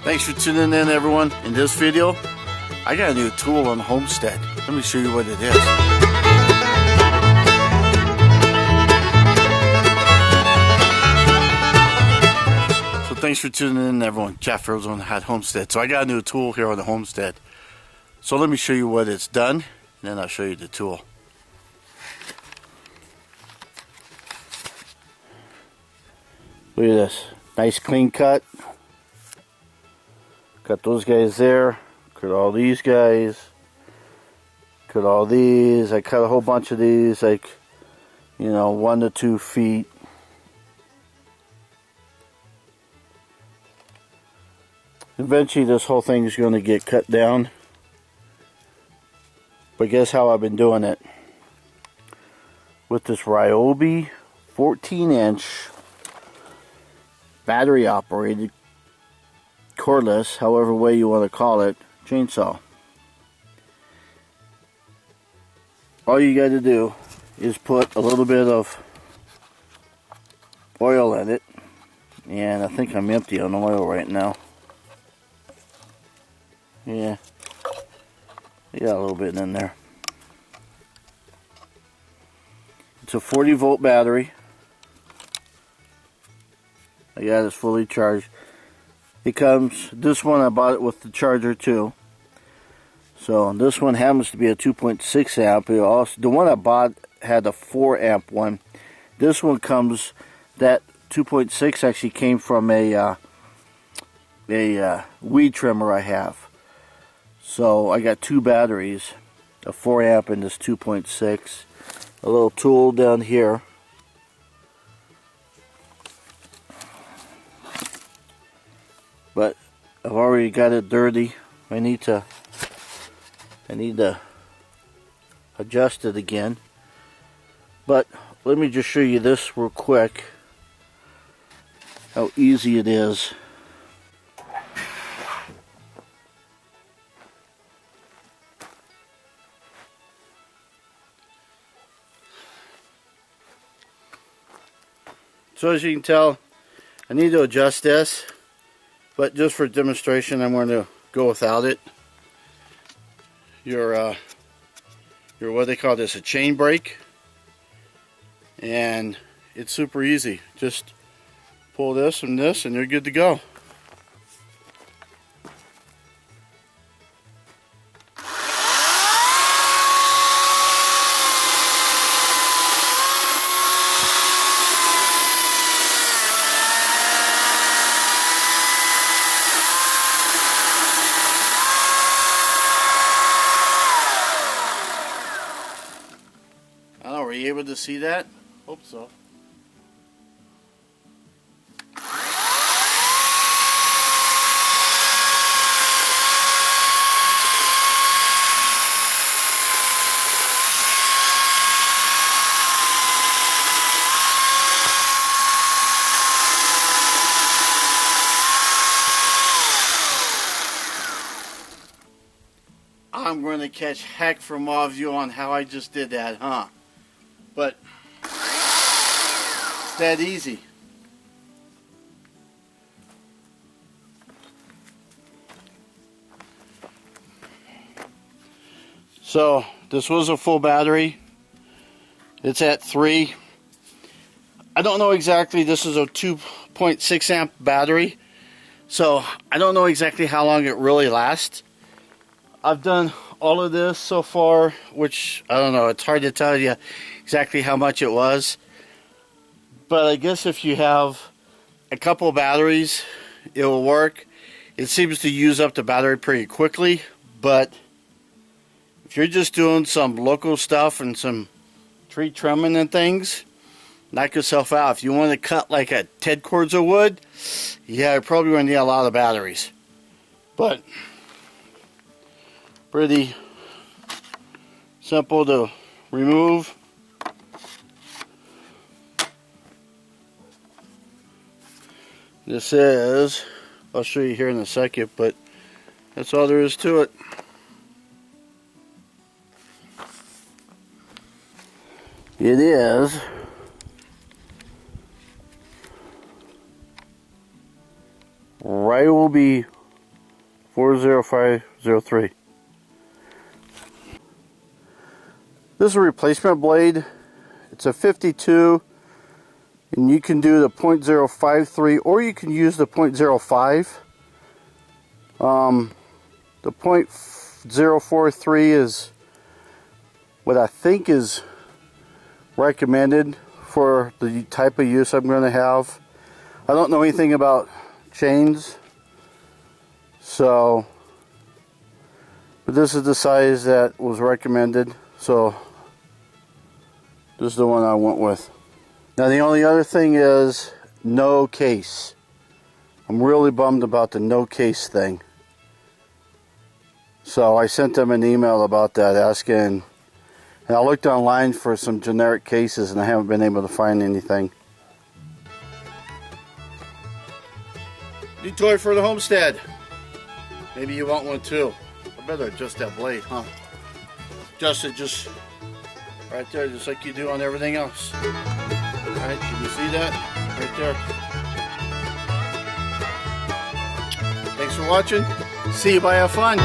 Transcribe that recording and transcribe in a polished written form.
Thanks for tuning in, everyone. In this video, I got a new tool on the homestead. Let me show you what it is. So thanks for tuning in, everyone. Jeff ArizonaHotHomestead. So I got a new tool here on the homestead. So let me show you what it's done, and then I'll show you the tool. Look at this. Nice clean cut. Cut those guys there. Cut all these guys. Cut all these. I cut a whole bunch of these, like, 1 to 2 feet. Eventually this whole thing is going to get cut down. But guess how I've been doing it? With this Ryobi 14-inch battery operated, cordless, however way you want to call it, chainsaw. All you got to do is put a little bit of oil in it, and I think I'm empty on oil right now. Yeah, I got a little bit in there. It's a 40-volt battery. I got it fully charged. It comes, this one I bought it with the charger too. So this one happens to be a 2.6 amp. It also, the one I bought had a 4 amp one. This one comes, that 2.6 actually came from a weed trimmer I have. So I got 2 batteries, a 4 amp and this 2.6. A little tool down here. But I've already got it dirty. I need to adjust it again. But let me just show you this real quick, how easy it is. So as you can tell, I need to adjust this. But just for demonstration, I'm going to go without it. Your what they call this, a chain brake, and it's super easy. Just pull this and this, and you're good to go. I don't know, were you able to see that? Hope so. I'm going to catch heck from all of you on how I just did that, huh? But it's that easy. So this was a full battery. It's at 3. I don't know exactly. This is a 2.6 amp battery. So I don't know exactly how long it really lasts. I've done all of this so far, which I don't know. It's hard to tell you exactly how much it was, but I guess if you have a couple of batteries, it will work. It seems to use up the battery pretty quickly, but if you're just doing some local stuff and some tree trimming and things, knock yourself out. If you want to cut like a 10 cords of wood, yeah, you're probably going to need a lot of batteries, but pretty simple to remove. This is, I'll show you here in a second, but that's all there is to it. It is Ryobi 40503. This is a replacement blade. It's a 52, and you can do the .053 or you can use the .05. The .043 is what I think is recommended for the type of use I'm going to have. I don't know anything about chains, so, but this is the size that was recommended, so this is the one I went with. Now the only other thing is no case. I'm really bummed about the no case thing. So I sent them an email about that, asking, and I looked online for some generic cases and I haven't been able to find anything. New toy for the homestead. Maybe you want one too. I better adjust that blade, huh? Adjust it just right there, just like you do on everything else. Alright, can you see that? Right there. Thanks for watching. See you by have fun.